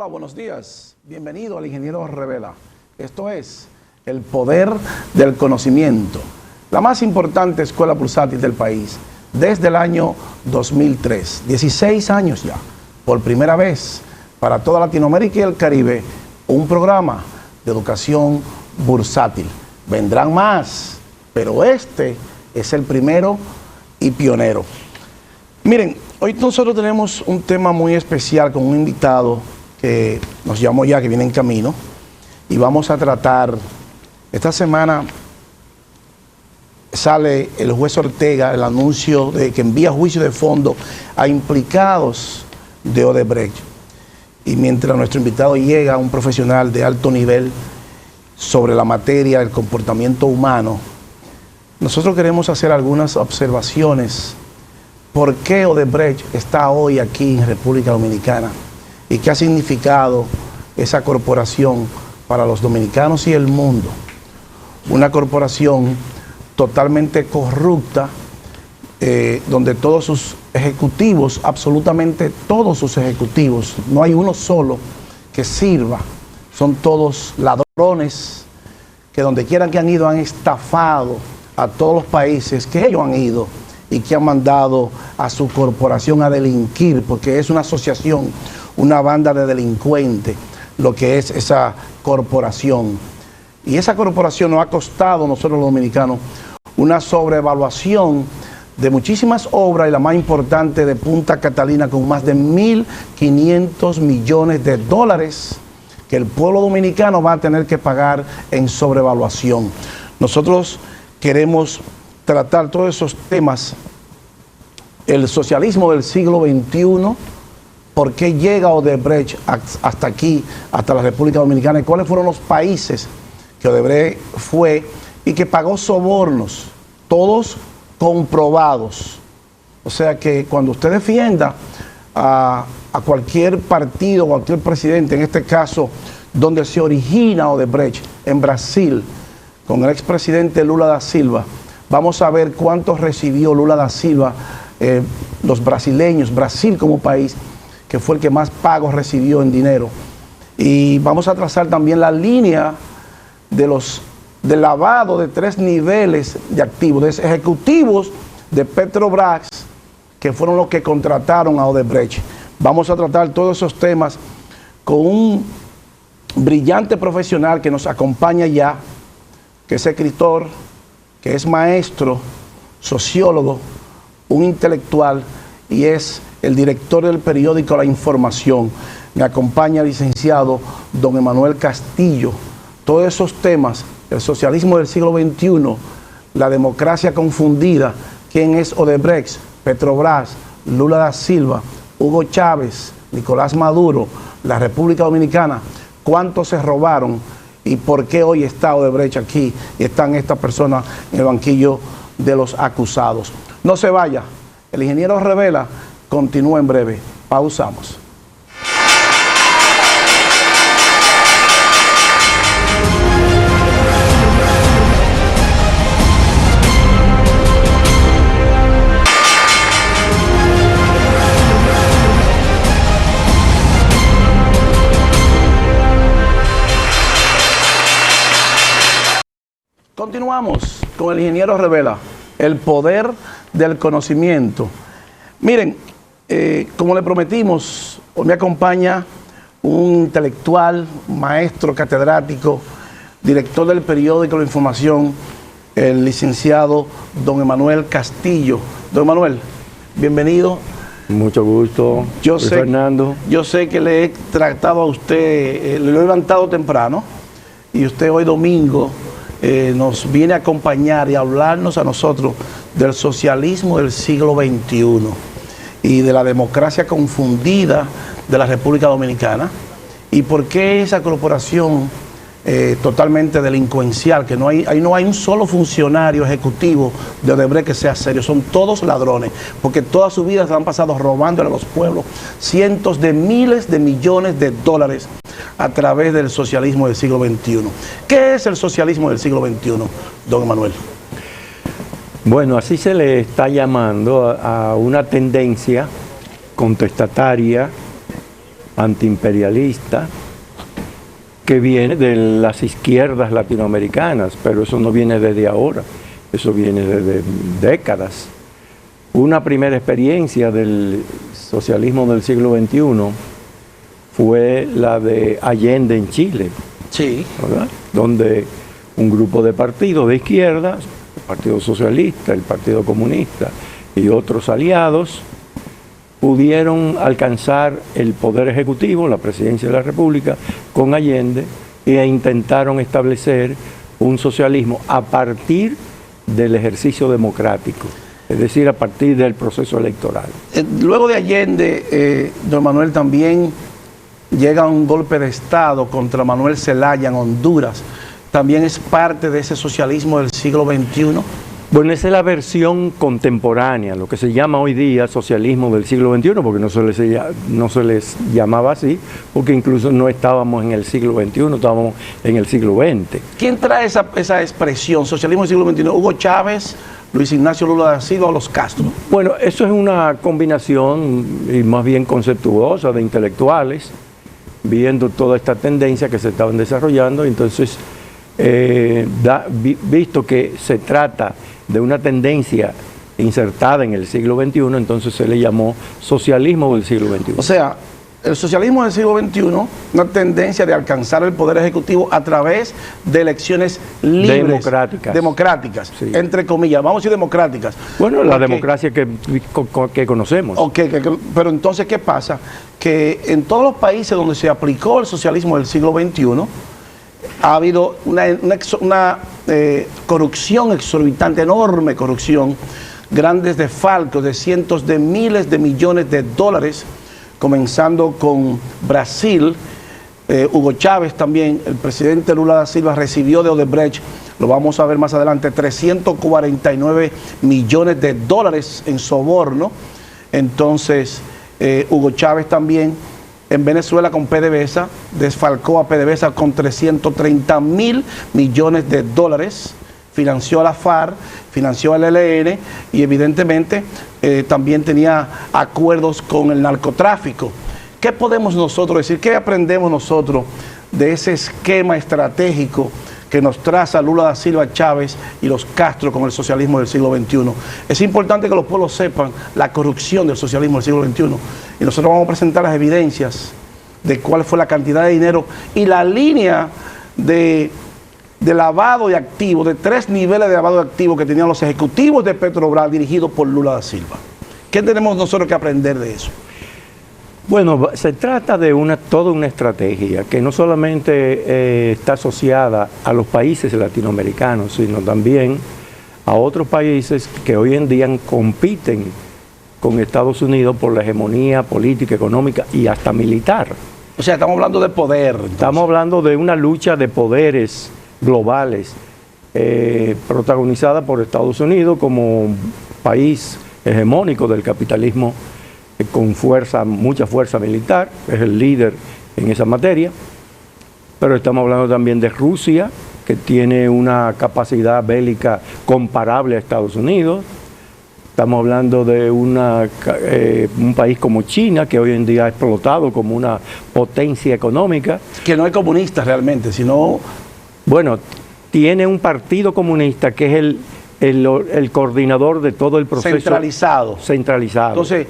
Hola, buenos días. Bienvenido al Ingeniero Revela. Esto es el poder del conocimiento, la más importante escuela pulsátil del país desde el año 2003. 16 años ya, por primera vez para toda Latinoamérica y el Caribe, un programa de educación bursátil. Vendrán más, pero este es el primero y pionero. Miren, hoy nosotros tenemos un tema muy especial con un invitado que nos llamó ya, que viene en camino, y vamos a tratar, esta semana sale el juez Ortega, el anuncio de que envía juicio de fondo a implicados de Odebrecht. Y mientras nuestro invitado llega, un profesional de alto nivel sobre la materia del comportamiento humano, nosotros queremos hacer algunas observaciones. ¿Por qué Odebrecht está hoy aquí en República Dominicana? ¿Y qué ha significado esa corporación para los dominicanos y el mundo? Una corporación totalmente corrupta, donde todos sus ejecutivos, absolutamente todos sus ejecutivos, no hay uno solo que sirva, son todos ladrones, que donde quieran que han ido han estafado a todos los países que ellos han ido y que han mandado a su corporación a delinquir, porque es una asociación, una banda de delincuentes, lo que es esa corporación. Y esa corporación nos ha costado a nosotros los dominicanos una sobrevaluación de muchísimas obras, y la más importante de Punta Catalina, con más de 1.500 millones de dólares que el pueblo dominicano va a tener que pagar en sobrevaluación. Nosotros queremos tratar todos esos temas, el socialismo del siglo XXI, por qué llega Odebrecht hasta aquí, hasta la República Dominicana, y cuáles fueron los países que Odebrecht fue y que pagó sobornos, todos comprobados. O sea que cuando usted defienda a cualquier partido, cualquier presidente, en este caso donde se origina Odebrecht, en Brasil, con el expresidente Lula da Silva, vamos a ver cuánto recibió Lula da Silva, los brasileños, Brasil como país, que fue el que más pagos recibió en dinero. Y vamos a trazar también la línea del lavado de 3 niveles de activos, de ejecutivos de Petrobras, que fueron los que contrataron a Odebrecht. Vamos a tratar todos esos temas con un brillante profesional que nos acompaña ya, que es escritor, que es maestro, sociólogo, un intelectual, y es el director del periódico La Información. Me acompaña el licenciado don Emanuel Castillo. Todos esos temas, el socialismo del siglo XXI, la democracia confundida, quién es Odebrecht, Petrobras, Lula da Silva, Hugo Chávez, Nicolás Maduro, la República Dominicana, cuánto se robaron y por qué hoy está Odebrecht aquí y están estas personas en el banquillo de los acusados. No se vaya, el Ingeniero Revela continúa en breve. Pausamos. Continuamos con el Ingeniero Revela, el poder del conocimiento. Miren, como le prometimos, hoy me acompaña un intelectual, maestro, catedrático, director del periódico La Información, el licenciado don Emanuel Castillo. Don Emanuel, bienvenido. Mucho gusto, Fernando. Yo sé que le he tratado a usted, le he levantado temprano, y usted hoy domingo nos viene a acompañar y a hablarnos a nosotros del socialismo del siglo XXI y de la democracia confundida de la República Dominicana, y por qué esa corporación totalmente delincuencial, que ahí no hay un solo funcionario ejecutivo de Odebrecht que sea serio, son todos ladrones, porque toda su vida se han pasado robando a los pueblos cientos de miles de millones de dólares a través del socialismo del siglo XXI. ¿Qué es el socialismo del siglo XXI, don Emanuel? Bueno, así se le está llamando a una tendencia contestataria antiimperialista que viene de las izquierdas latinoamericanas, pero eso no viene desde ahora, eso viene desde décadas. Una primera experiencia del socialismo del siglo XXI fue la de Allende en Chile, sí, ¿verdad? Donde un grupo de partidos de izquierda, el Partido Socialista, el Partido Comunista y otros aliados, pudieron alcanzar el poder ejecutivo, la presidencia de la República, con Allende, e intentaron establecer un socialismo a partir del ejercicio democrático, es decir, a partir del proceso electoral. Luego de Allende, don Manuel, también llega un golpe de Estado contra Manuel Zelaya en Honduras. ¿También es parte de ese socialismo del siglo XXI? Bueno, esa es la versión contemporánea, lo que se llama hoy día socialismo del siglo XXI, porque no se les llamaba así, porque incluso no estábamos en el siglo XXI, estábamos en el siglo XX. ¿Quién trae esa expresión, socialismo del siglo XXI? ¿Hugo Chávez, Luis Ignacio Lula da Silva o los Castro? Bueno, eso es una combinación y más bien conceptuosa de intelectuales, viendo toda esta tendencia que se estaban desarrollando. Entonces, visto que se trata de una tendencia insertada en el siglo XXI, entonces se le llamó socialismo del siglo XXI. O sea, el socialismo del siglo XXI, una tendencia de alcanzar el poder ejecutivo a través de elecciones libres. Democráticas, sí. Entre comillas, vamos a decir democráticas. Bueno, la democracia que conocemos. Ok, pero entonces, ¿qué pasa? Que en todos los países donde se aplicó el socialismo del siglo XXI, ha habido una corrupción exorbitante, enorme corrupción, grandes desfalcos de cientos de miles de millones de dólares, comenzando con Brasil. Hugo Chávez también, el presidente Lula da Silva recibió de Odebrecht, lo vamos a ver más adelante, 349 millones de dólares en soborno. Entonces, Hugo Chávez también en Venezuela con PDVSA, desfalcó a PDVSA con 330 mil millones de dólares, financió a la FARC, financió al ELN y evidentemente también tenía acuerdos con el narcotráfico. ¿Qué podemos nosotros decir? ¿Qué aprendemos nosotros de ese esquema estratégico que nos traza Lula da Silva, Chávez y los Castro con el socialismo del siglo XXI? Es importante que los pueblos sepan la corrupción del socialismo del siglo XXI. Y nosotros vamos a presentar las evidencias de cuál fue la cantidad de dinero y la línea de lavado de activos, de 3 niveles de lavado de activos que tenían los ejecutivos de Petrobras dirigidos por Lula da Silva. ¿Qué tenemos nosotros que aprender de eso? Bueno, se trata de toda una estrategia que no solamente está asociada a los países latinoamericanos, sino también a otros países que hoy en día compiten con Estados Unidos por la hegemonía política, económica y hasta militar. O sea, estamos hablando de poder. Entonces. Estamos hablando de una lucha de poderes globales protagonizada por Estados Unidos como país hegemónico del capitalismo con mucha fuerza militar, es el líder en esa materia, pero estamos hablando también de Rusia, que tiene una capacidad bélica comparable a Estados Unidos. Estamos hablando de un país como China, que hoy en día ha explotado como una potencia económica. Que no es comunista realmente, sino... Bueno, tiene un partido comunista que es el coordinador de todo el proceso. Centralizado. Entonces,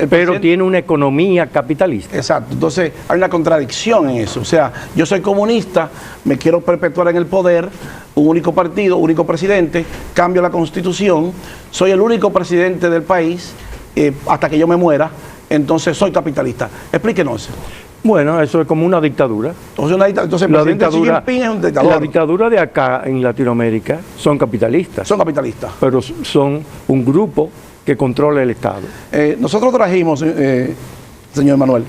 pero tiene una economía capitalista. Exacto. Entonces, hay una contradicción en eso. O sea, yo soy comunista, me quiero perpetuar en el poder, un único partido, único presidente, cambio la constitución, soy el único presidente del país hasta que yo me muera, entonces soy capitalista. Explíquenos. Bueno, eso es como una dictadura. Entonces el presidente Xi Jinping es un dictador. La dictadura de acá en Latinoamérica son capitalistas. Son capitalistas. Pero son un grupo que controla el Estado. Nosotros trajimos, señor Manuel,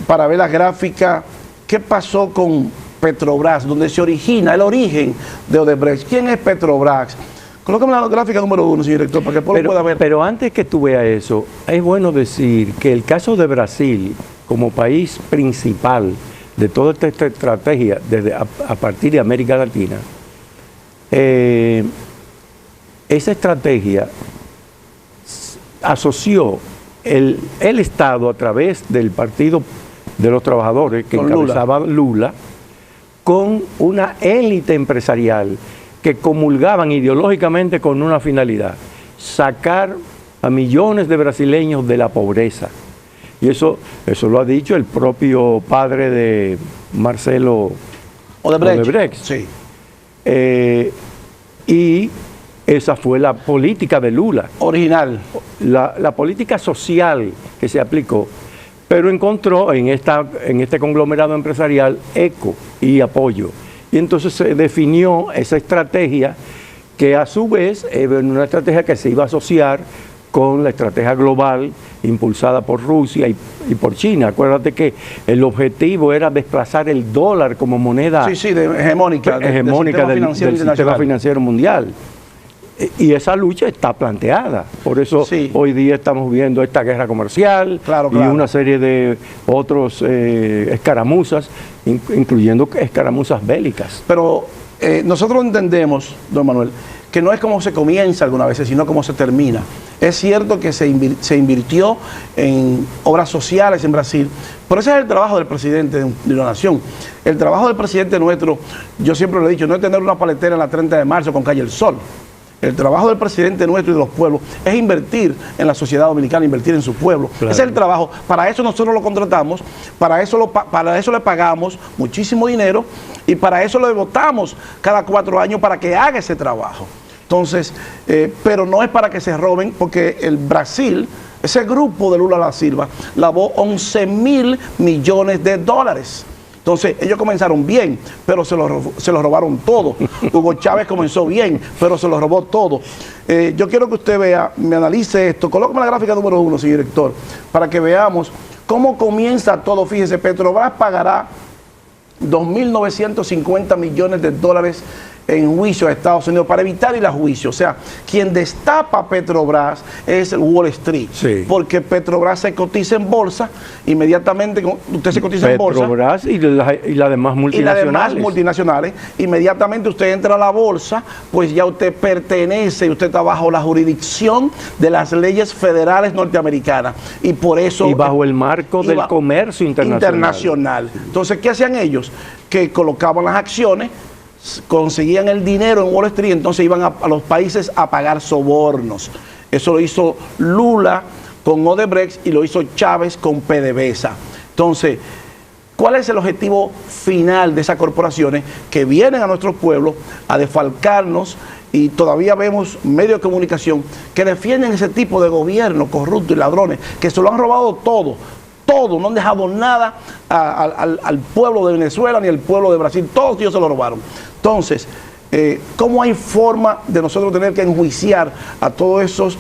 para ver la gráfica, qué pasó con Petrobras, donde se origina el origen de Odebrecht. ¿Quién es Petrobras? Colócame la gráfica número 1, señor director, para que el pueblo pueda ver. Pero antes que tú veas eso, es bueno decir que el caso de Brasil, como país principal de toda esta estrategia a partir de América Latina, esa estrategia asoció el Estado, a través del Partido de los Trabajadores, que Con encabezaba Lula, con una élite empresarial que comulgaban ideológicamente con una finalidad: sacar a millones de brasileños de la pobreza. Y eso lo ha dicho el propio padre de Marcelo Odebrecht. Sí. Y esa fue la política de Lula. Original. La política social que se aplicó, pero encontró en este conglomerado empresarial eco y apoyo. Y entonces se definió esa estrategia, que a su vez era una estrategia que se iba a asociar con la estrategia global impulsada por Rusia y por China. Acuérdate que el objetivo era desplazar el dólar como moneda hegemónica del sistema financiero mundial. Y esa lucha está planteada. Por eso hoy día estamos viendo esta guerra comercial y una serie de otros escaramuzas, incluyendo escaramuzas bélicas. Pero nosotros entendemos, don Manuel, que no es como se comienza algunas veces, sino como se termina. Es cierto que se invirtió en obras sociales en Brasil, pero ese es el trabajo del presidente de una nación. El trabajo del presidente nuestro, yo siempre lo he dicho, no es tener una paletera en la 30 de marzo con Calle El Sol. El trabajo del presidente nuestro y de los pueblos es invertir en la sociedad dominicana, invertir en su pueblo. Claro. Ese es el trabajo. Para eso nosotros lo contratamos, para eso le pagamos muchísimo dinero y para eso le votamos cada 4 años para que haga ese trabajo. Entonces, pero no es para que se roben, porque el Brasil, ese grupo de Lula da Silva, lavó 11.000 millones de dólares. Entonces, ellos comenzaron bien, pero se lo robaron todo. Hugo Chávez comenzó bien, pero se lo robó todo. Yo quiero que usted vea, me analice esto. Colóqueme la gráfica número 1, señor director, para que veamos cómo comienza todo. Fíjese, Petrobras pagará 2.950 millones de dólares en juicio a Estados Unidos para evitar ir a juicio. O sea, quien destapa Petrobras es Wall Street. Sí. Porque Petrobras se cotiza en bolsa, inmediatamente usted se cotiza en bolsa. Petrobras y las demás multinacionales. Inmediatamente usted entra a la bolsa, pues ya usted pertenece, usted está bajo la jurisdicción de las leyes federales norteamericanas. Y por eso... Y bajo el marco del comercio internacional. Entonces, ¿qué hacían ellos? Que colocaban las acciones, conseguían el dinero en Wall Street, entonces iban a los países a pagar sobornos. Eso lo hizo Lula con Odebrecht y lo hizo Chávez con PDVSA. Entonces, ¿cuál es el objetivo final de esas corporaciones que vienen a nuestros pueblos a desfalcarnos? Y todavía vemos medios de comunicación que defienden ese tipo de gobierno corrupto y ladrones, que se lo han robado todo, no han dejado nada al pueblo de Venezuela ni al pueblo de Brasil, todos ellos se lo robaron. Entonces, ¿cómo hay forma de nosotros tener que enjuiciar a todos esos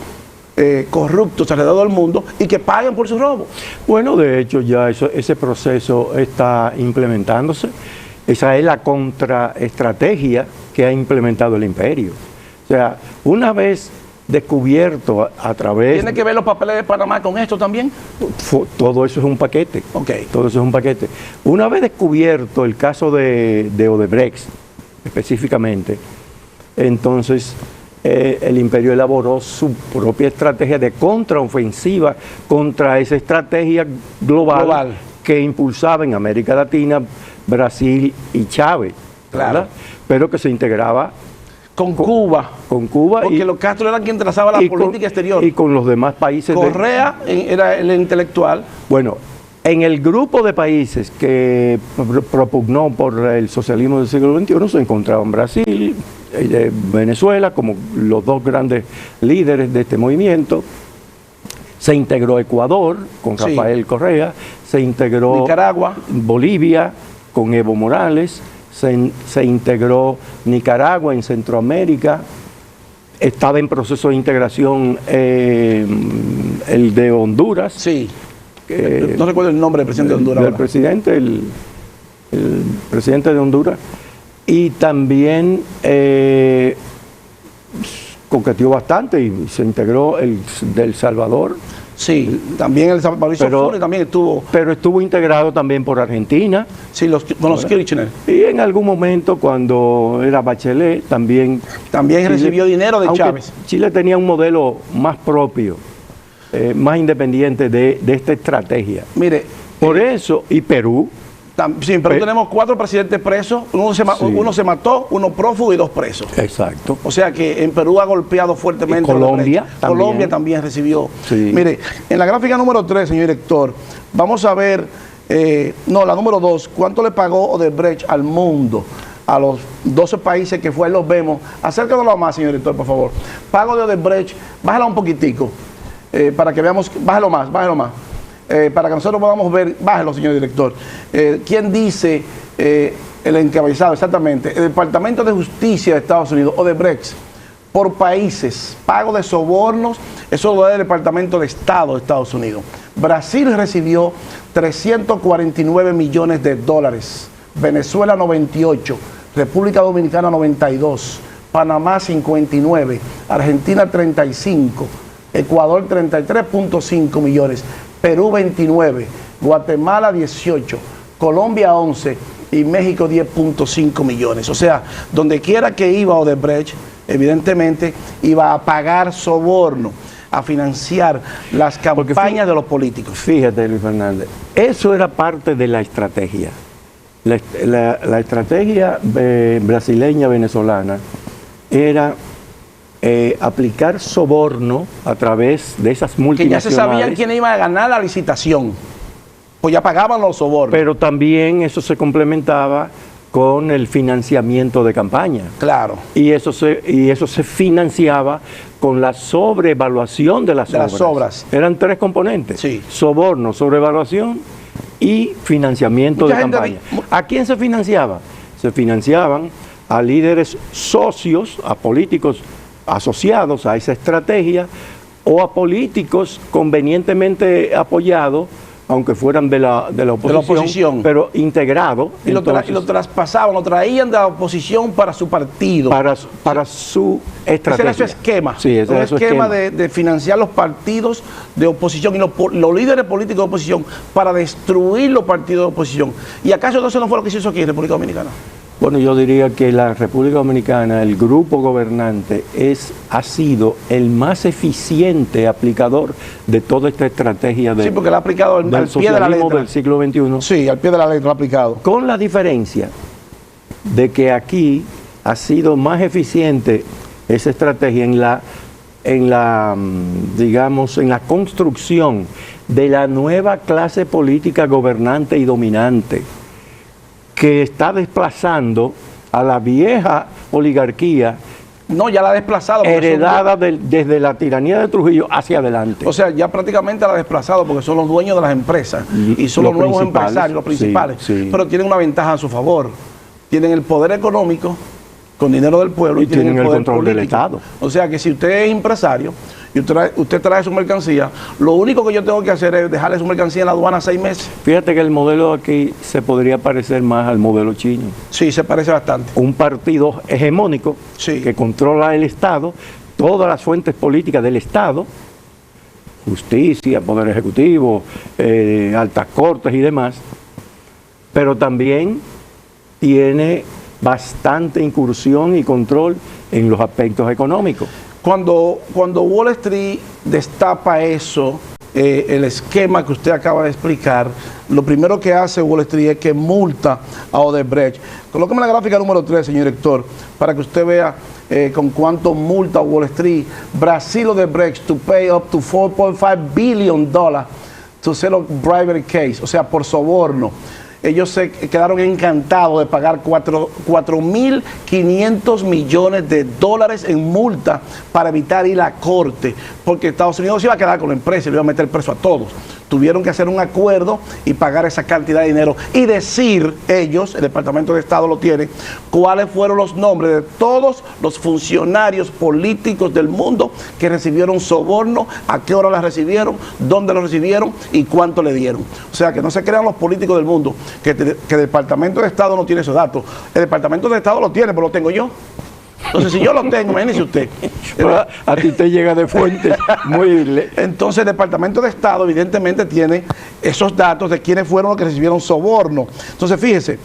corruptos alrededor del mundo y que paguen por su robo? Bueno, de hecho ya ese proceso está implementándose. Esa es la contraestrategia que ha implementado el imperio. O sea, una vez descubierto a través... ¿Tiene que ver los papeles de Panamá con esto también? Todo eso es un paquete. Okay. Todo eso es un paquete. Una vez descubierto el caso de Odebrecht, específicamente, entonces el imperio elaboró su propia estrategia de contraofensiva contra esa estrategia global que impulsaba en América Latina Brasil y Chávez, claro, pero que se integraba con Cuba. Porque los Castro eran quien trazaba la política exterior. Y con los demás países. Correa era el intelectual. Bueno, en el grupo de países que propugnó por el socialismo del siglo XXI se encontraban Brasil, Venezuela, como los dos grandes líderes de este movimiento. Se integró Ecuador con Rafael Correa, se integró Nicaragua, Bolivia con Evo Morales, se integró Nicaragua en Centroamérica, estaba en proceso de integración el de Honduras. Sí. No recuerdo el nombre del presidente de Honduras. El presidente de Honduras. Y también coqueteó bastante y se integró el de El Salvador. Sí, también el Mauricio también estuvo. Pero estuvo integrado también por Argentina. Sí, con los Kirchner. Y en algún momento, cuando era Bachelet, también Chile recibió dinero de Chávez. Chile tenía un modelo más propio. más independientes de esta estrategia. Mire, por eso, y Perú. Sí, en Perú tenemos 4 presidentes presos, uno se mató, uno prófugo y 2 presos. Exacto. O sea que en Perú ha golpeado fuertemente. Colombia también recibió. Sí. Mire, en la gráfica número 3, señor director, vamos a ver, la número 2, ¿cuánto le pagó Odebrecht al mundo? A los 12 países que fue, ahí los vemos. Acércanos más, señor director, por favor. Pago de Odebrecht, bájala un poquitico, para que veamos, bájalo más. Para que nosotros podamos ver, bájelo, señor director. ¿Quién dice el encabezado? Exactamente, el Departamento de Justicia de Estados Unidos, Odebrecht, por países, pago de sobornos, eso lo da el Departamento de Estado de Estados Unidos. Brasil recibió 349 millones de dólares, Venezuela 98, República Dominicana 92, Panamá 59, Argentina 35, Ecuador 33.5 millones, Perú 29, Guatemala 18, Colombia 11 y México 10.5 millones. O sea, donde quiera que iba Odebrecht, evidentemente iba a pagar soborno, a financiar las campañas de los políticos. Fíjate, Luis Fernández, eso era parte de la estrategia. La estrategia brasileña venezolana era aplicar soborno a través de esas multinacionales. Que ya se sabían quién iba a ganar la licitación, pues ya pagaban los sobornos. Pero también eso se complementaba con el financiamiento de campaña. Claro. Y eso se financiaba con la sobrevaluación de las obras. Eran 3 componentes. Sí. Soborno, sobrevaluación y financiamiento de campaña. ¿A quién se financiaba? Se financiaban a líderes socios, a políticos asociados a esa estrategia, o a políticos convenientemente apoyados, aunque fueran de la oposición, pero integrados. Y lo traspasaban, lo traían de la oposición para su partido. Para su estrategia. Ese era su esquema. Sí, ese era su esquema de financiar los partidos de oposición y los líderes políticos de oposición para destruir los partidos de oposición. ¿Y acaso entonces no fue lo que se hizo aquí en República Dominicana? Bueno, yo diría que la República Dominicana, el grupo gobernante, ha sido el más eficiente aplicador de toda esta estrategia sí, porque la ha aplicado al pie de la letra del siglo XXI. Sí, al pie de la letra lo ha aplicado. Con la diferencia de que aquí ha sido más eficiente esa estrategia en la construcción de la nueva clase política gobernante y dominante, que está desplazando a la vieja oligarquía. No, ya la ha desplazado. Heredada desde la tiranía de Trujillo hacia adelante. O sea, ya prácticamente la ha desplazado porque son los dueños de las empresas y son los nuevos empresarios, los principales. Sí. Pero tienen una ventaja a su favor. Tienen el poder económico con dinero del pueblo y tienen el poder control político del Estado. O sea que si usted es empresario y usted trae su mercancía, lo único que yo tengo que hacer es dejarle su mercancía en la aduana 6 meses. Fíjate que el modelo aquí se podría parecer más al modelo chino. Sí, se parece bastante. Un partido hegemónico que controla el Estado, todas las fuentes políticas del Estado, justicia, poder ejecutivo, altas cortes y demás, pero también tiene bastante incursión y control en los aspectos económicos. Cuando Wall Street destapa eso, el esquema que usted acaba de explicar, lo primero que hace Wall Street es que multa a Odebrecht. Colóqueme la gráfica número 3, señor director, para que usted vea con cuánto multa Wall Street. Brasil Odebrecht to pay up to $4.5 billion to settle bribery case, o sea, por soborno. Ellos se quedaron encantados de pagar 4.500 millones de dólares en multa para evitar ir a corte, porque Estados Unidos se iba a quedar con la empresa y le iba a meter preso a todos. Tuvieron que hacer un acuerdo y pagar esa cantidad de dinero y decir ellos, el Departamento de Estado lo tiene, cuáles fueron los nombres de todos los funcionarios políticos del mundo que recibieron soborno, a qué hora las recibieron, dónde lo recibieron y cuánto le dieron. O sea, que no se crean los políticos del mundo que el Departamento de Estado no tiene esos datos. El Departamento de Estado lo tiene, pero lo tengo yo. Entonces, si yo lo tengo, imagínese usted. Pero a ti te llega de fuentes muy... Entonces, el Departamento de Estado, evidentemente, tiene esos datos de quiénes fueron los que recibieron soborno. Entonces, fíjese,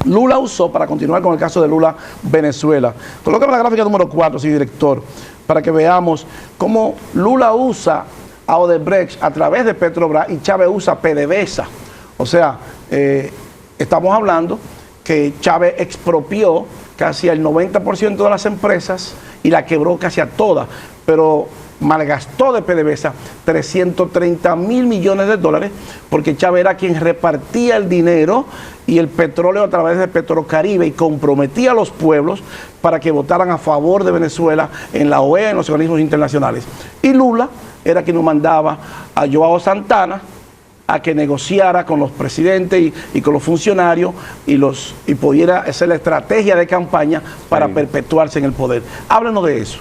Lula usó, para continuar con el caso de Lula, Venezuela. Colócame la gráfica número 4, sí, director, para que veamos cómo Lula usa a Odebrecht a través de Petrobras y Chávez usa PDVSA. O sea, estamos hablando que Chávez expropió casi el 90% de las empresas y la quebró casi a todas, pero malgastó de PDVSA 330.000 millones de dólares porque Chávez era quien repartía el dinero y el petróleo a través de Petrocaribe y comprometía a los pueblos para que votaran a favor de Venezuela en la OEA, en los organismos internacionales. Y Lula era quien nos mandaba a Joao Santana a que negociara con los presidentes y con los funcionarios y pudiera hacer la estrategia de campaña para perpetuarse en el poder. Háblenos de eso.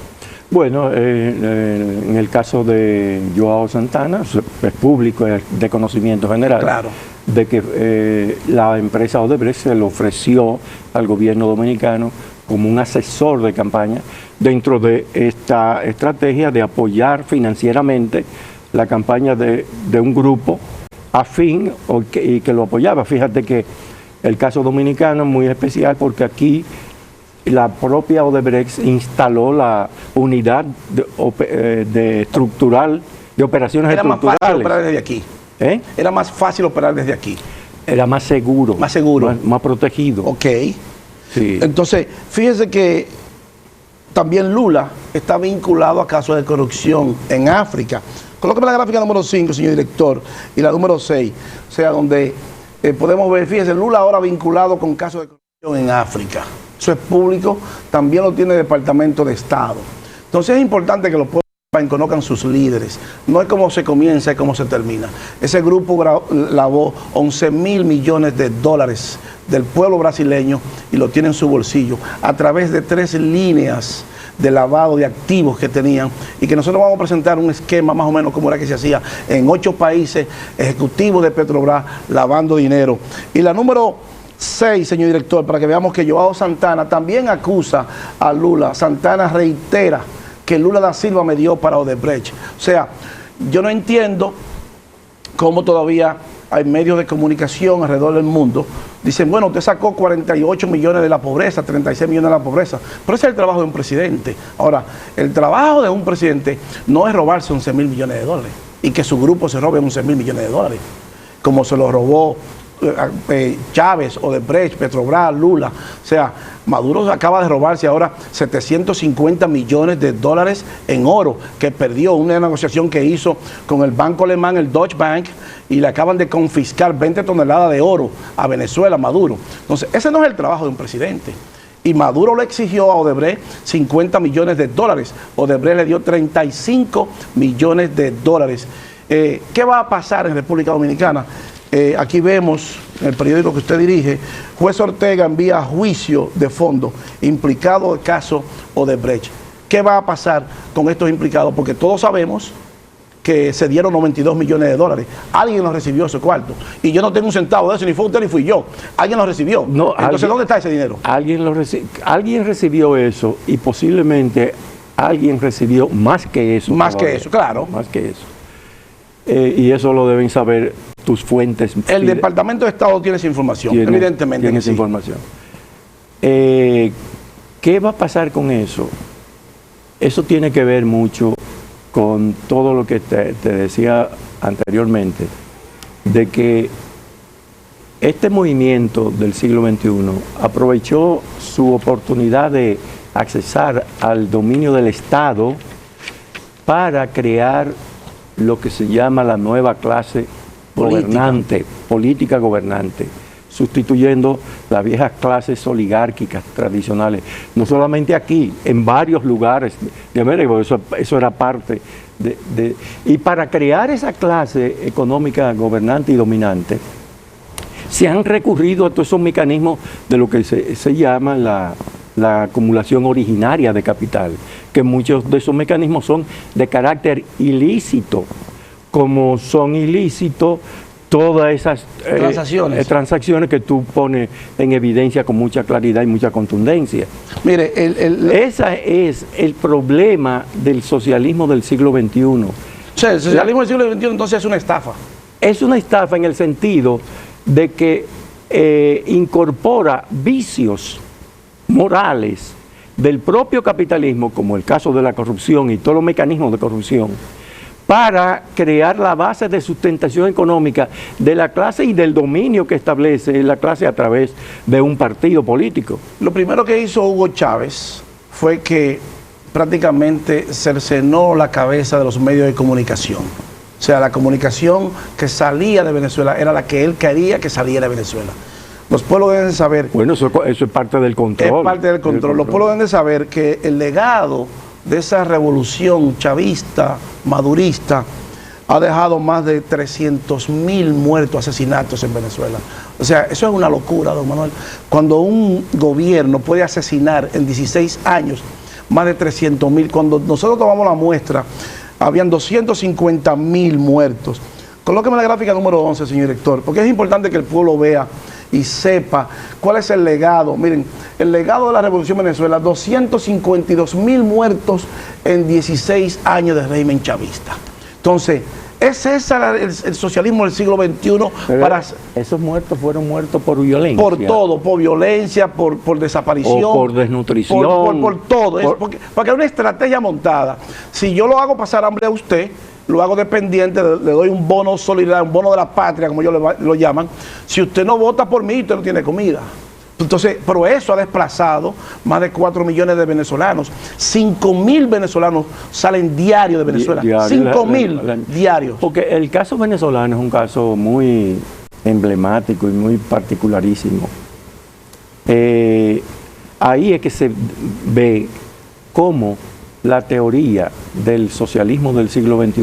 Bueno, en el caso de Joao Santana, es público, es de conocimiento general, claro, de que la empresa Odebrecht se le ofreció al gobierno dominicano como un asesor de campaña dentro de esta estrategia de apoyar financieramente la campaña de un grupo afín y que lo apoyaba. Fíjate que el caso dominicano es muy especial porque aquí la propia Odebrecht instaló la unidad de estructural de operaciones estructurales. Era más fácil operar desde aquí. Era más fácil operar desde aquí. Era más seguro. Más seguro. Más protegido. Ok. Sí. Entonces, fíjese que también Lula está vinculado a casos de corrupción en África. Colóqueme la gráfica número 5, señor director, y la número 6. O sea, donde podemos ver, fíjese, Lula ahora vinculado con casos de corrupción en África. Eso es público, también lo tiene el Departamento de Estado. Entonces es importante que los pueblos conozcan sus líderes. No es cómo se comienza, es cómo se termina. Ese grupo lavó 11.000 millones de dólares del pueblo brasileño y lo tiene en su bolsillo a través de 3 líneas de lavado de activos que tenían y que nosotros vamos a presentar un esquema más o menos como era que se hacía en 8 países ejecutivos de Petrobras lavando dinero. Y la número 6, señor director, para que veamos que Joao Santana también acusa a Lula. Santana reitera que Lula da Silva me dio para Odebrecht. O sea, yo no entiendo cómo todavía hay medios de comunicación alrededor del mundo. Dicen, bueno, usted sacó 48 millones de la pobreza, 36 millones de la pobreza. Pero ese es el trabajo de un presidente. Ahora, el trabajo de un presidente no es robarse 11.000 millones de dólares y que su grupo se robe 11.000 millones de dólares, como se lo robó Chávez, Odebrecht, Petrobras, Lula. O sea, Maduro acaba de robarse ahora 750 millones de dólares en oro que perdió una negociación que hizo con el banco alemán, el Deutsche Bank, y le acaban de confiscar 20 toneladas de oro a Venezuela, Maduro. Entonces, ese no es el trabajo de un presidente. Y Maduro le exigió a Odebrecht 50 millones de dólares. Odebrecht le dio 35 millones de dólares. ¿Qué va a pasar en República Dominicana? Aquí vemos en el periódico que usted dirige, juez Ortega envía a juicio de fondo implicado el caso Odebrecht. ¿Qué va a pasar con estos implicados? Porque todos sabemos que se dieron 92 millones de dólares. Alguien los recibió ese cuarto. Y yo no tengo un centavo de eso, ni fue usted ni fui yo. Alguien lo recibió. No, entonces, ¿dónde está ese dinero? Alguien recibió eso y posiblemente alguien recibió más que eso. Más que eso, claro. Más que eso. Y eso lo deben saber tus fuentes. El Departamento de Estado tiene esa información, evidentemente. Tiene esa información. ¿Qué va a pasar con eso? Eso tiene que ver mucho con todo lo que te decía anteriormente, de que este movimiento del siglo XXI aprovechó su oportunidad de accesar al dominio del Estado para crear lo que se llama la nueva clase gobernante, política gobernante, sustituyendo las viejas clases oligárquicas tradicionales, no solamente aquí, en varios lugares de América, eso era parte y para crear esa clase económica gobernante y dominante, se han recurrido a todos esos mecanismos de lo que se llama la acumulación originaria de capital, que muchos de esos mecanismos son de carácter ilícito, como son ilícitos todas esas transacciones que tú pones en evidencia con mucha claridad y mucha contundencia. Mire, ese es el problema del socialismo del siglo XXI. O sea, el socialismo del siglo XXI entonces es una estafa. Es una estafa en el sentido de que incorpora vicios morales del propio capitalismo, como el caso de la corrupción y todos los mecanismos de corrupción, para crear la base de sustentación económica de la clase y del dominio que establece la clase a través de un partido político. Lo primero que hizo Hugo Chávez fue que prácticamente cercenó la cabeza de los medios de comunicación. O sea, la comunicación que salía de Venezuela era la que él quería que saliera de Venezuela. Los pueblos deben saber... Bueno, eso es parte del control. Es parte del control. Los pueblos deben de saber que el legado de esa revolución chavista, madurista, ha dejado más de 300.000 muertos, asesinatos en Venezuela. O sea, eso es una locura, don Manuel. Cuando un gobierno puede asesinar en 16 años más de 300.000, cuando nosotros tomamos la muestra, habían 250.000 muertos. Colóqueme la gráfica número 11, señor director, porque es importante que el pueblo vea y sepa cuál es el legado. Miren, el legado de la Revolución Venezuela, 252.000 muertos en 16 años de régimen chavista. Entonces, ¿es ese el socialismo del siglo XXI? Para... Esos muertos fueron muertos por violencia. Por todo, por violencia, por desaparición. O por desnutrición. Por todo. Porque hay una estrategia montada. Si yo lo hago pasar hambre a usted, lo hago dependiente, le doy un bono solidario, un bono de la patria, como ellos lo llaman. Si usted no vota por mí, usted no tiene comida. Entonces, pero eso ha desplazado más de 4 millones de venezolanos. 5.000 venezolanos salen diarios de Venezuela. 5.000 diarios. Porque el caso venezolano es un caso muy emblemático y muy particularísimo. Ahí es que se ve cómo la teoría del socialismo del siglo XXI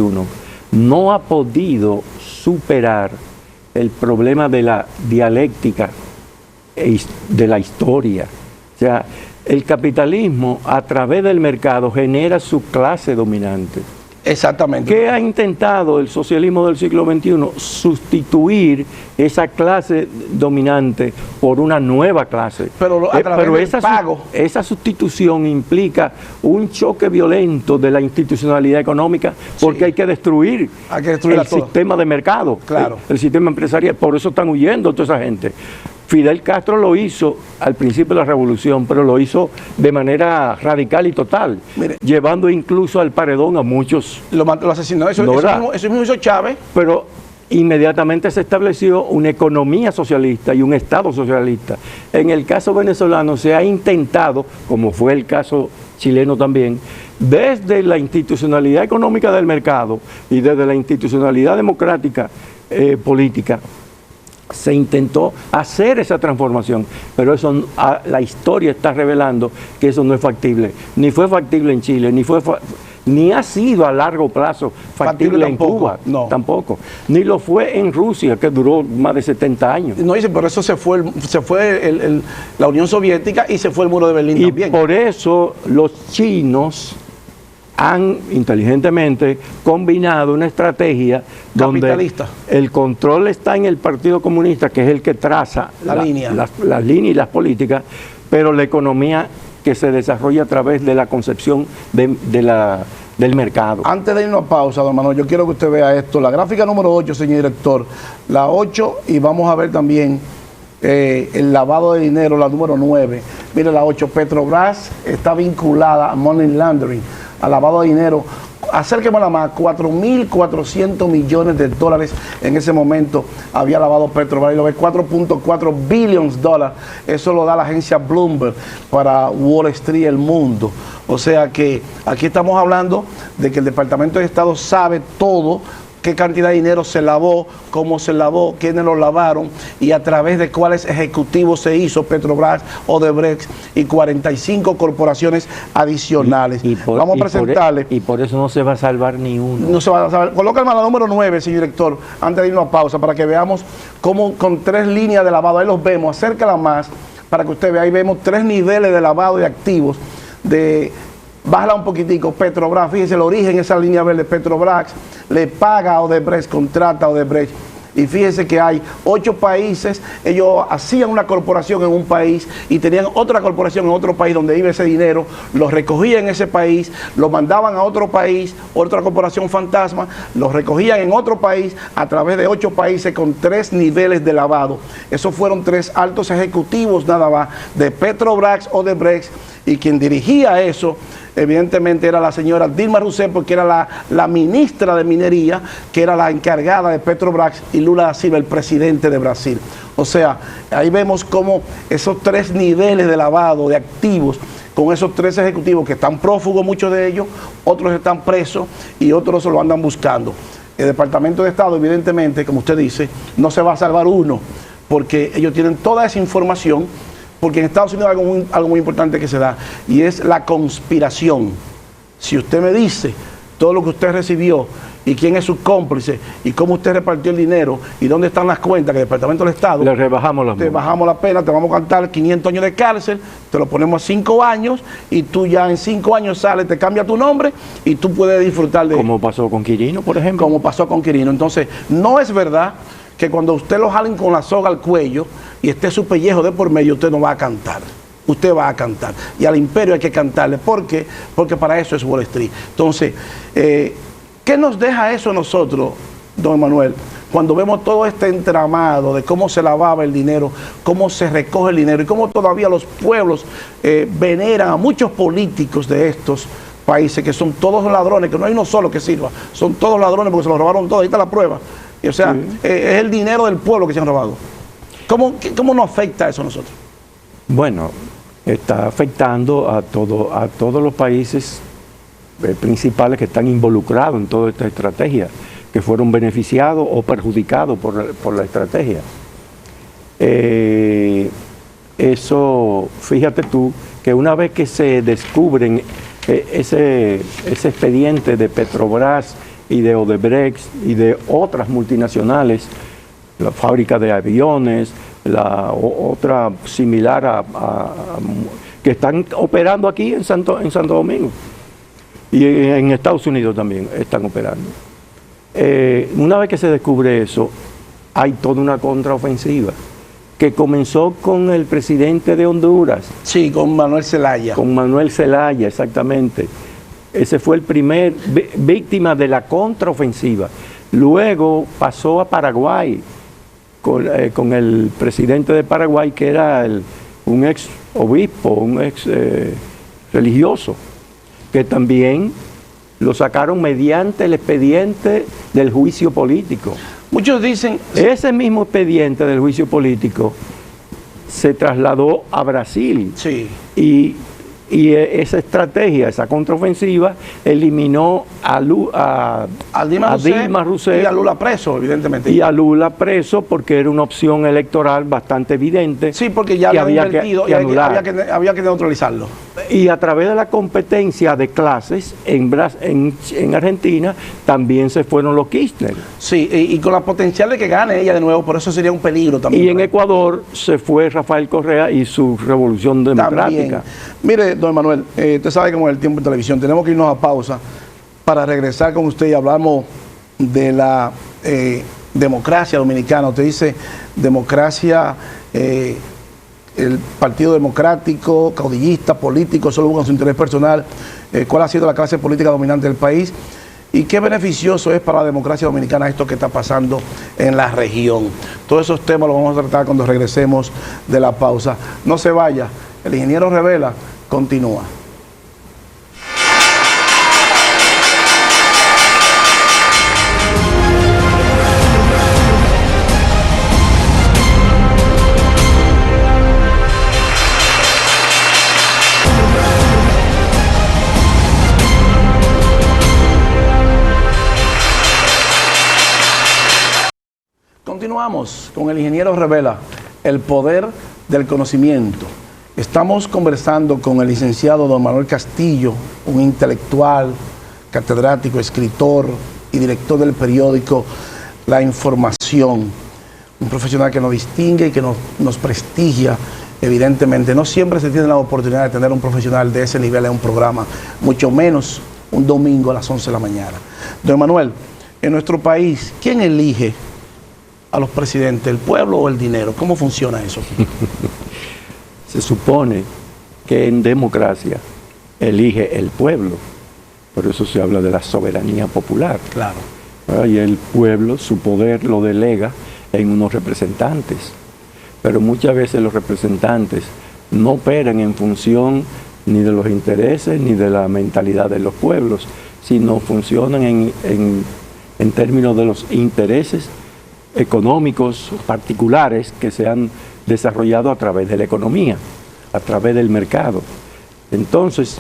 no ha podido superar el problema de la dialéctica de la historia. O sea, el capitalismo a través del mercado genera su clase dominante. Exactamente. ¿Qué ha intentado el socialismo del siglo XXI? Sustituir esa clase dominante por una nueva clase. Pero a través del pago. Esa sustitución implica un choque violento de la institucionalidad económica, porque hay que destruir el sistema de mercado, claro, el sistema empresarial. Por eso están huyendo toda esa gente. Fidel Castro lo hizo al principio de la revolución, pero lo hizo de manera radical y total, mire, llevando incluso al paredón a muchos. Lo asesinó, eso mismo hizo Chávez. Pero inmediatamente se estableció una economía socialista y un Estado socialista. En el caso venezolano se ha intentado, como fue el caso chileno también, desde la institucionalidad económica del mercado y desde la institucionalidad democrática política, se intentó hacer esa transformación, pero eso, la historia está revelando que eso no es factible. Ni fue factible en Chile, ni ha sido a largo plazo factible en Cuba, no, tampoco. Ni lo fue en Rusia, que duró más de 70 años. No, dice, por eso se fue la Unión Soviética y se fue el muro de Berlín también. Y por eso los chinos han inteligentemente combinado una estrategia donde el control está en el Partido Comunista, que es el que traza las líneas y las políticas, pero la economía que se desarrolla a través de la concepción del mercado. Antes de irnos a pausa, don Manuel, yo quiero que usted vea esto. La gráfica número 8, señor director, la 8, y vamos a ver también el lavado de dinero, la número 9. Mire, la 8, Petrobras está vinculada a money laundering, al lavado de dinero. Acérquemela más, 4.400 millones de dólares en ese momento había lavado Petrobras, y lo ve 4.4 billions de dólares. Eso lo da la agencia Bloomberg para Wall Street, el mundo. O sea que aquí estamos hablando de que el Departamento de Estado sabe todo, qué cantidad de dinero se lavó, cómo se lavó, quiénes lo lavaron y a través de cuáles ejecutivos se hizo Petrobras, Odebrecht y 45 corporaciones adicionales. Vamos a presentarle. Y por eso no se va a salvar ni uno. No se va a salvar. Colócame la número 9, señor director, antes de irnos a pausa, para que veamos cómo con 3 líneas de lavado, ahí los vemos, acércala más para que usted vea, ahí vemos 3 niveles de lavado de activos, bájala un poquitico. Petrobras, fíjese el origen, esa línea verde. Petrobras le paga a Odebrecht, contrata a Odebrecht. Y fíjese que hay 8 países, ellos hacían una corporación en un país y tenían otra corporación en otro país donde iba ese dinero, lo recogían en ese país, lo mandaban a otro país, otra corporación fantasma, lo recogían en otro país a través de 8 países con 3 niveles de lavado. Esos fueron 3 altos ejecutivos nada más de Petrobras, Odebrecht y quien dirigía eso, evidentemente era la señora Dilma Rousseff, porque era la ministra de Minería, que era la encargada de Petrobras, y Lula da Silva, el presidente de Brasil. O sea, ahí vemos cómo esos tres niveles de lavado de activos, con esos tres ejecutivos que están prófugos, muchos de ellos, otros están presos y otros se lo andan buscando. El Departamento de Estado, evidentemente, como usted dice, no se va a salvar uno, porque ellos tienen toda esa información, porque en Estados Unidos hay algo muy importante que se da, y es la conspiración. Si usted me dice todo lo que usted recibió, y quién es su cómplice, y cómo usted repartió el dinero, y dónde están las cuentas que el Departamento del Estado... Le rebajamos la Te bajamos la pena, te vamos a cantar 500 años de cárcel, te lo ponemos a 5 años, y tú ya en 5 años sales, te cambia tu nombre, y tú puedes disfrutar de... Como pasó con Quirino, por ejemplo. Como pasó con Quirino. Entonces, no es verdad que cuando usted lo jalen con la soga al cuello, y esté su pellejo de por medio, usted no va a cantar. Usted va a cantar. Y al imperio hay que cantarle. ¿Por qué? Porque para eso es Wall Street. Entonces, ¿qué nos deja eso a nosotros, don Emanuel, cuando vemos todo este entramado de cómo se lavaba el dinero, cómo se recoge el dinero y cómo todavía los pueblos veneran a muchos políticos de estos países que son todos ladrones, que no hay uno solo que sirva, son todos ladrones porque se los robaron todos, ahí está la prueba. Y, o sea, es el dinero del pueblo que se han robado. ¿Cómo nos afecta eso a nosotros? Bueno, está afectando a todos los países principales que están involucrados en toda esta estrategia, que fueron beneficiados o perjudicados por la estrategia. Eso, fíjate tú, que una vez que se descubren ese expediente de Petrobras y de Odebrecht y de otras multinacionales, la fábrica de aviones, la otra similar que están operando aquí en Santo Domingo, y en Estados Unidos también están operando. Una vez que se descubre eso, hay toda una contraofensiva que comenzó con el presidente de Honduras. Sí, con Manuel Zelaya. Con Manuel Zelaya, exactamente. Ese fue el primer víctima de la contraofensiva. Luego pasó a Paraguay con el presidente de Paraguay, que era un ex obispo, un ex religioso, que también lo sacaron mediante el expediente del juicio político. Muchos dicen... Ese mismo expediente del juicio político se trasladó a Brasil. Sí. Y esa estrategia, esa contraofensiva, eliminó a Dilma Rousseff y a Lula preso, evidentemente. Y a Lula preso porque era una opción electoral bastante evidente. Sí, porque ya había invertido y había que neutralizarlo. Y a través de la competencia de clases en Argentina también se fueron los Kirchner. Sí, y con la potencial de que gane ella de nuevo, por eso sería un peligro también. Y en Ecuador se fue Rafael Correa y su revolución democrática. También. Mire, don Manuel, usted sabe cómo es el tiempo en televisión, tenemos que irnos a pausa para regresar con usted y hablamos de la democracia dominicana. Usted dice democracia, el Partido Democrático, caudillista, político, solo buscan su interés personal. ¿Cuál ha sido la clase política dominante del país? ¿Y qué beneficioso es para la democracia dominicana esto que está pasando en la región? Todos esos temas los vamos a tratar cuando regresemos de la pausa. No se vaya, el ingeniero Revela continúa. Continuamos con el ingeniero Revela, el poder del conocimiento. Estamos conversando con el licenciado don Manuel Castillo, un intelectual, catedrático, escritor y director del periódico La Información, un profesional que nos distingue y que nos prestigia, evidentemente. No siempre se tiene la oportunidad de tener un profesional de ese nivel en un programa, mucho menos un domingo a las 11 de la mañana. Don Manuel, en nuestro país, ¿quién elige a los presidentes, el pueblo o el dinero? ¿Cómo funciona eso? Se supone que en democracia elige el pueblo, por eso se habla de la soberanía popular. Claro. Y el pueblo su poder lo delega en unos representantes, pero muchas veces los representantes no operan en función ni de los intereses, ni de la mentalidad de los pueblos, sino funcionan en términos de los intereses económicos particulares que se han desarrollado a través de la economía, a través del mercado. Entonces,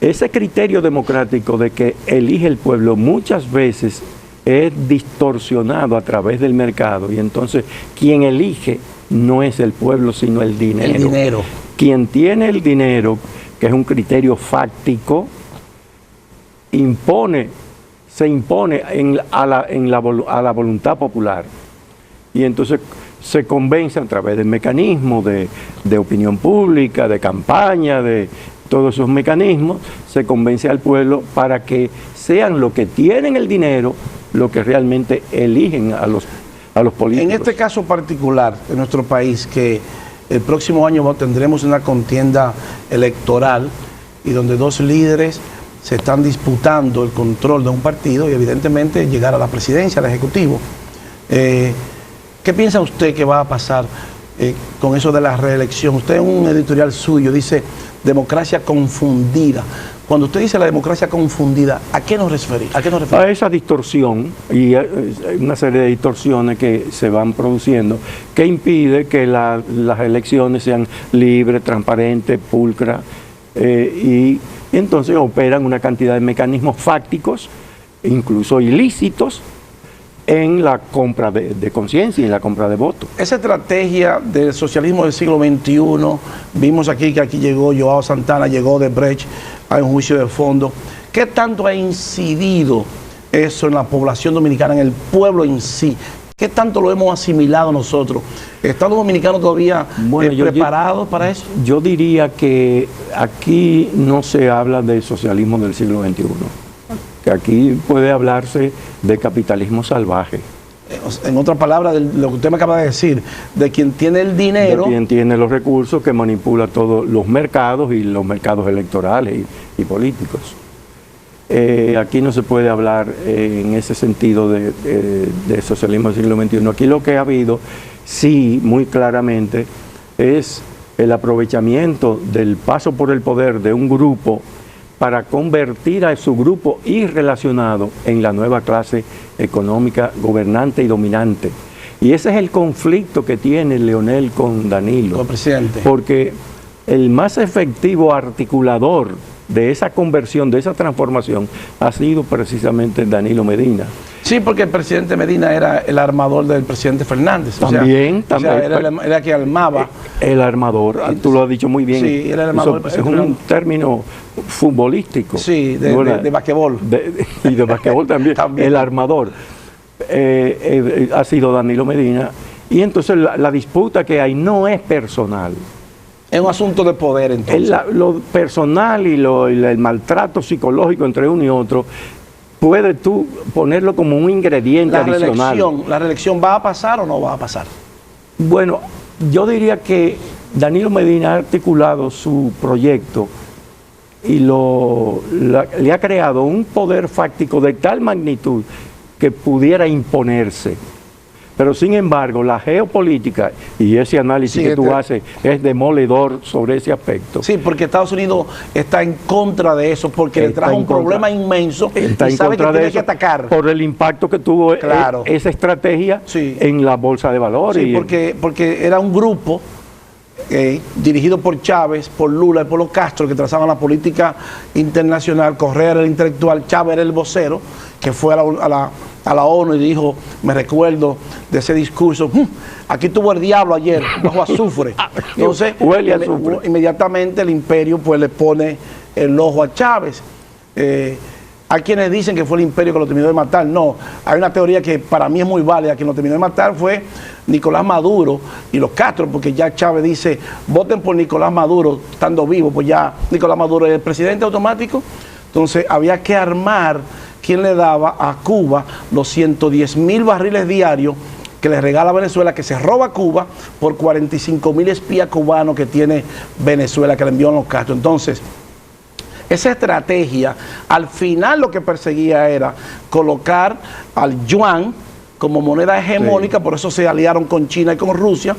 ese criterio democrático de que elige el pueblo muchas veces es distorsionado a través del mercado, y entonces quien elige no es el pueblo sino el dinero. El dinero. Quien tiene el dinero, que es un criterio fáctico, se impone a la voluntad popular, y entonces se convence a través del mecanismo de opinión pública, de campaña, de todos esos mecanismos, se convence al pueblo para que sean los que tienen el dinero los que realmente eligen a los políticos. En este caso particular, en nuestro país, que el próximo año tendremos una contienda electoral y donde dos líderes se están disputando el control de un partido y evidentemente llegar a la presidencia, al Ejecutivo. ¿Qué piensa usted que va a pasar con eso de la reelección? Usted en un editorial suyo dice democracia confundida. Cuando usted dice la democracia confundida, ¿a qué nos referimos? A esa distorsión y una serie de distorsiones que se van produciendo que impide que las elecciones sean libres, transparentes, pulcras, y entonces operan una cantidad de mecanismos fácticos, incluso ilícitos, en la compra de conciencia y en la compra de votos. Esa estrategia del socialismo del siglo XXI, vimos aquí que aquí llegó Joao Santana, llegó Odebrecht, hay un juicio de fondo. ¿Qué tanto ha incidido eso en la población dominicana, en el pueblo en sí? ¿Qué tanto lo hemos asimilado nosotros? ¿Están los dominicanos todavía preparados para eso? Yo diría que aquí no se habla del socialismo del siglo XXI. Que aquí puede hablarse de capitalismo salvaje. En otras palabras, lo que usted me acaba de decir, de quien tiene el dinero. De quien tiene los recursos, que manipula todos los mercados y los mercados electorales y políticos. Aquí no se puede hablar en ese sentido de socialismo del siglo XXI. Aquí lo que ha habido, sí, muy claramente, es el aprovechamiento del paso por el poder de un grupo para convertir a su grupo irrelacionado en la nueva clase económica gobernante y dominante. Y ese es el conflicto que tiene Leonel con Danilo. Con el presidente. Porque el más efectivo articulador de esa conversión, de esa transformación, ha sido precisamente Danilo Medina. Sí, porque el presidente Medina era el armador del presidente Fernández. También. O sea, era quien armaba. El armador, tú lo has dicho muy bien. Sí, era el armador. Es un término futbolístico. Sí, de basquetbol. Y de basquetbol también. El armador ha sido Danilo Medina. Y entonces la disputa que hay no es personal. Es un asunto de poder, entonces. Lo personal y el maltrato psicológico entre uno y otro, puedes tú ponerlo como un ingrediente adicional. ¿La reelección va a pasar o no va a pasar? Bueno, yo diría que Danilo Medina ha articulado su proyecto y le ha creado un poder fáctico de tal magnitud que pudiera imponerse. Pero sin embargo, la geopolítica y ese análisis que tú haces es demoledor sobre ese aspecto. Sí, porque Estados Unidos está en contra de eso, porque le trajo un problema inmenso y sabe que tiene que atacar. Por el impacto que tuvo esa estrategia en la bolsa de valores. Sí, porque era un grupo dirigido por Chávez, por Lula y por los Castro, que trazaban la política internacional. Correa era el intelectual, Chávez era el vocero, que fue a la ONU y dijo, me recuerdo de ese discurso, aquí tuvo el diablo ayer, bajo azufre. Entonces, inmediatamente el imperio pues le pone el ojo a Chávez. Hay quienes dicen que fue el imperio que lo terminó de matar. No, hay una teoría que para mí es muy válida. Quien lo terminó de matar fue Nicolás Maduro y los Castro, porque ya Chávez dice, voten por Nicolás Maduro estando vivo, pues ya Nicolás Maduro es el presidente automático. Entonces había que armar quien le daba a Cuba los 110,000 barriles diarios que le regala Venezuela, que se roba Cuba por 45,000 espías cubanos que tiene Venezuela, que le envió a los Castro. Entonces, esa estrategia, al final lo que perseguía era colocar al yuan como moneda hegemónica, por eso se aliaron con China y con Rusia.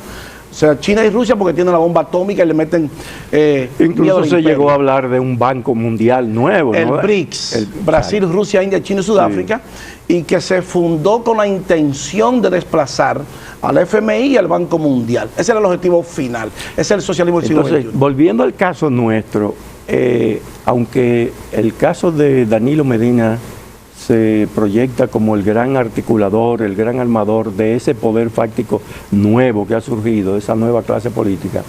O sea, China y Rusia porque tienen la bomba atómica y le meten... Incluso se llegó a hablar de un banco mundial nuevo, el ¿no? BRICS, Brasil, Rusia, India, China y Sudáfrica, y que se fundó con la intención de desplazar al FMI y al Banco Mundial. Ese era el objetivo final. Ese es el socialismo del siglo XXI. Volviendo al caso nuestro, aunque el caso de Danilo Medina se proyecta como el gran articulador, el gran armador de ese poder fáctico nuevo que ha surgido, esa nueva clase política.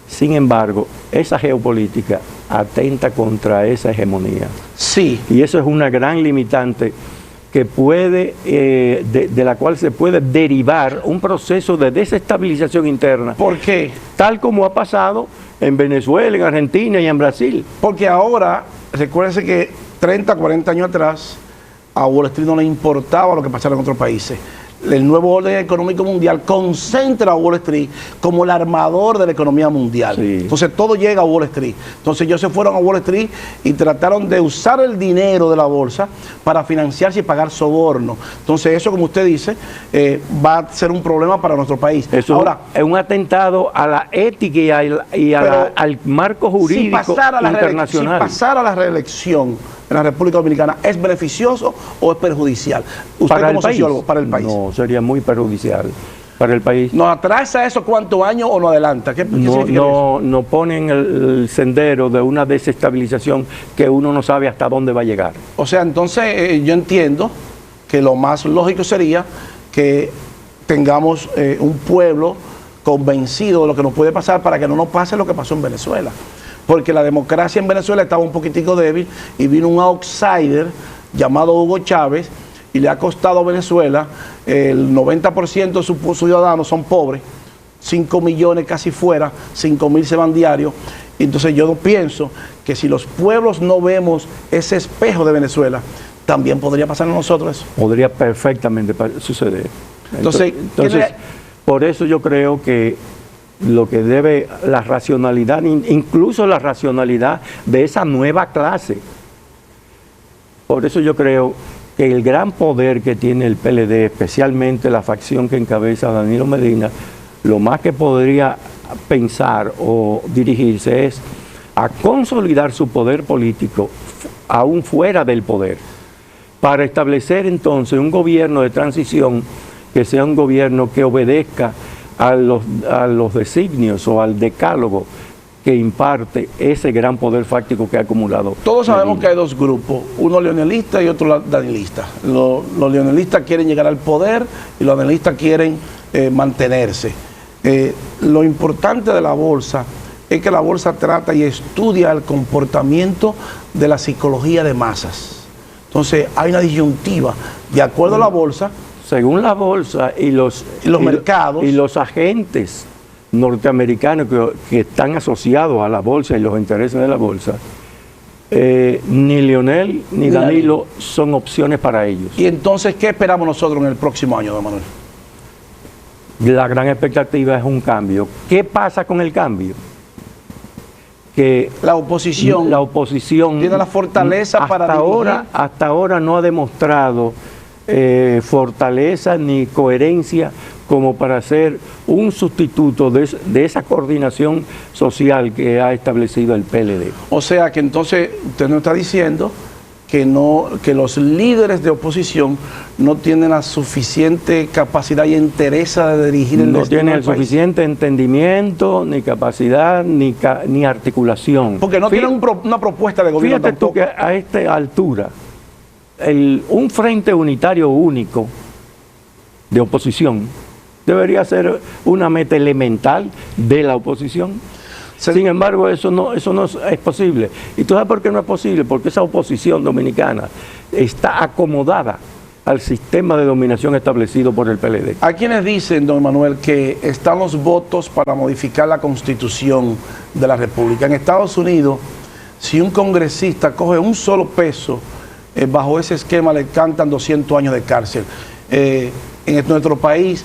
Sin embargo, esa geopolítica atenta contra esa hegemonía. Sí. Y eso es una gran limitante que puede, de la cual se puede derivar un proceso de desestabilización interna. ¿Por qué? Tal como ha pasado en Venezuela, en Argentina y en Brasil. Porque ahora, recuérdense que 30, 40 años atrás, a Wall Street no le importaba lo que pasara en otros países. El nuevo orden económico mundial concentra a Wall Street como el armador de la economía mundial. Sí. Entonces todo llega a Wall Street. Entonces ellos se fueron a Wall Street y trataron de usar el dinero de la bolsa para financiarse y pagar soborno. Entonces eso, como usted dice, va a ser un problema para nuestro país. Eso ahora, es un atentado a la ética y al marco jurídico internacional. Si pasara a la reelección en la República Dominicana, ¿es beneficioso o es perjudicial? Usted como sociólogo, para el país. No, sería muy perjudicial para el país. ¿Nos atrasa eso cuántos años o nos adelanta? ¿Qué significa eso? No pone en el sendero de una desestabilización que uno no sabe hasta dónde va a llegar. O sea, entonces yo entiendo que lo más lógico sería que tengamos un pueblo convencido de lo que nos puede pasar para que no nos pase lo que pasó en Venezuela. Porque la democracia en Venezuela estaba un poquitico débil y vino un outsider llamado Hugo Chávez y le ha costado a Venezuela, el 90% de sus ciudadanos son pobres, 5 millones casi fuera, 5.000 se van diarios. Entonces yo pienso que si los pueblos no vemos ese espejo de Venezuela, también podría pasar a nosotros eso. Podría perfectamente suceder. Entonces por eso yo creo que lo que debe la racionalidad, incluso la racionalidad de esa nueva clase. Por eso yo creo que el gran poder que tiene el PLD, especialmente la facción que encabeza Danilo Medina, lo más que podría pensar o dirigirse es a consolidar su poder político aún fuera del poder, para establecer entonces un gobierno de transición que sea un gobierno que obedezca a los designios o al decálogo que imparte ese gran poder fáctico que ha acumulado. Todos sabemos que hay dos grupos, uno leonelista y otro danilista. Los leonelistas quieren llegar al poder y los danilistas quieren mantenerse. Lo importante de la bolsa es que la bolsa trata y estudia el comportamiento de la psicología de masas. Entonces hay una disyuntiva. De acuerdo a la bolsa, según la bolsa y los mercados y los agentes norteamericanos que están asociados a la bolsa y los intereses de la bolsa, ni Leonel ni Danilo son opciones para ellos. ¿Y entonces qué esperamos nosotros en el próximo año, don Manuel? La gran expectativa es un cambio. ¿Qué pasa con el cambio? Que la oposición tiene la fortaleza para dirigir. Hasta ahora no ha demostrado fortaleza ni coherencia como para ser un sustituto de esa coordinación social que ha establecido el PLD. O sea que entonces usted nos está diciendo que los líderes de oposición no tienen la suficiente capacidad y entereza de dirigir el destino del país. No tienen el suficiente entendimiento, ni capacidad, ni articulación. Porque no tienen una propuesta de gobierno tampoco. Tú que a esta altura un frente unitario único de oposición debería ser una meta elemental de la oposición. Sin embargo, eso no es posible. ¿Y tú sabes por qué no es posible? Porque esa oposición dominicana está acomodada al sistema de dominación establecido por el PLD. Hay quienes dicen, don Manuel, que están los votos para modificar la Constitución de la República. En Estados Unidos, si un congresista coge un solo peso, bajo ese esquema le cantan 200 años de cárcel. En nuestro país,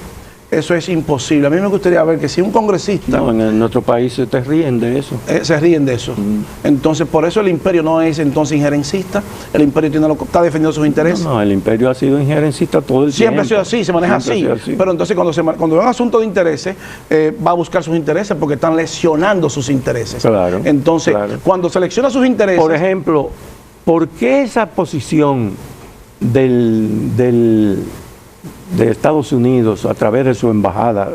eso es imposible. A mí me gustaría ver que si un congresista... No, en nuestro país se te ríen de eso. Se ríen de eso. Entonces, por eso el imperio no es entonces injerencista. El imperio está defendiendo sus intereses. No, el imperio ha sido injerencista todo el tiempo. Siempre ha sido así, se maneja así. Pero entonces cuando es un asunto de intereses, va a buscar sus intereses porque están lesionando sus intereses. Claro. Entonces, cuando selecciona sus intereses... Por ejemplo, ¿por qué esa posición de Estados Unidos a través de su embajada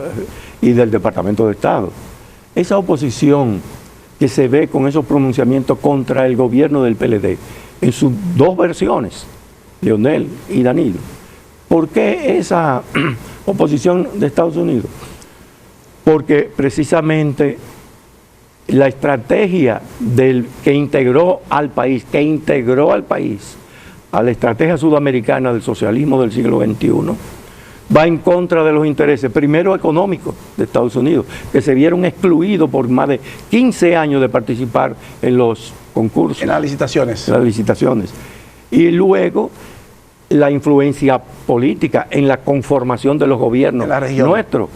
y del Departamento de Estado? Esa oposición que se ve con esos pronunciamientos contra el gobierno del PLD, en sus dos versiones, Leonel y Danilo. ¿Por qué esa oposición de Estados Unidos? Porque precisamente la estrategia que integró al país, a la estrategia sudamericana del socialismo del siglo XXI, va en contra de los intereses, primero económicos de Estados Unidos, que se vieron excluidos por más de 15 años de participar en los concursos. En las licitaciones. Y luego la influencia política en la conformación de los gobiernos nuestros,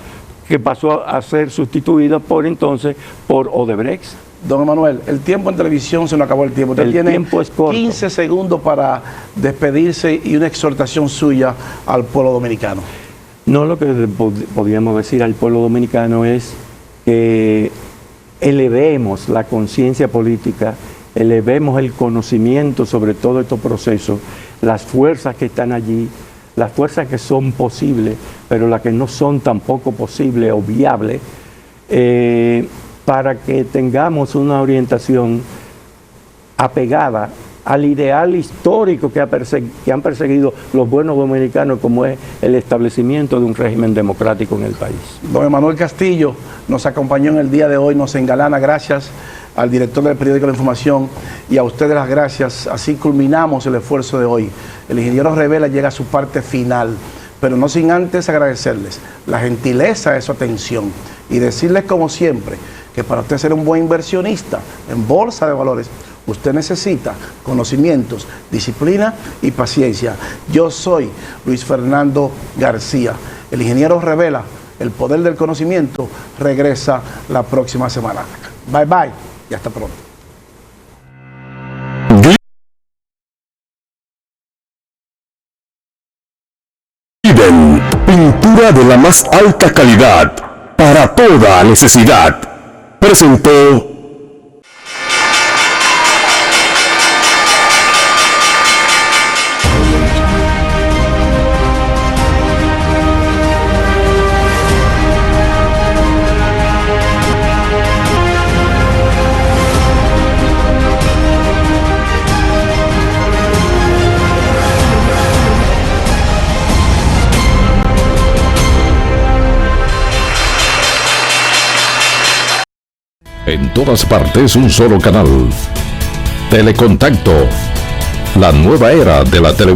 que pasó a ser sustituida por Odebrecht. Don Emanuel, el tiempo en televisión se nos acabó el tiempo. Usted tiene 15 segundos para despedirse y una exhortación suya al pueblo dominicano. No, lo que podríamos decir al pueblo dominicano es que elevemos la conciencia política, elevemos el conocimiento sobre todo estos procesos, las fuerzas que están allí, las fuerzas que son posibles, pero las que no son tampoco posibles o viables, para que tengamos una orientación apegada al ideal histórico que han perseguido los buenos dominicanos, como es el establecimiento de un régimen democrático en el país. Don Emanuel Castillo nos acompañó en el día de hoy, nos engalana. Gracias al director del periódico La Información y a ustedes las gracias. Así culminamos el esfuerzo de hoy. El ingeniero Revela llega a su parte final, pero no sin antes agradecerles la gentileza de su atención y decirles, como siempre, que para usted ser un buen inversionista en bolsa de valores, usted necesita conocimientos, disciplina y paciencia. Yo soy Luis Fernando García. El ingeniero Revela, el poder del conocimiento, regresa la próxima semana. Bye bye y hasta pronto. Pintura de la más alta calidad para toda necesidad. Presentó en todas partes un solo canal. Telecontacto, la nueva era de la televisión.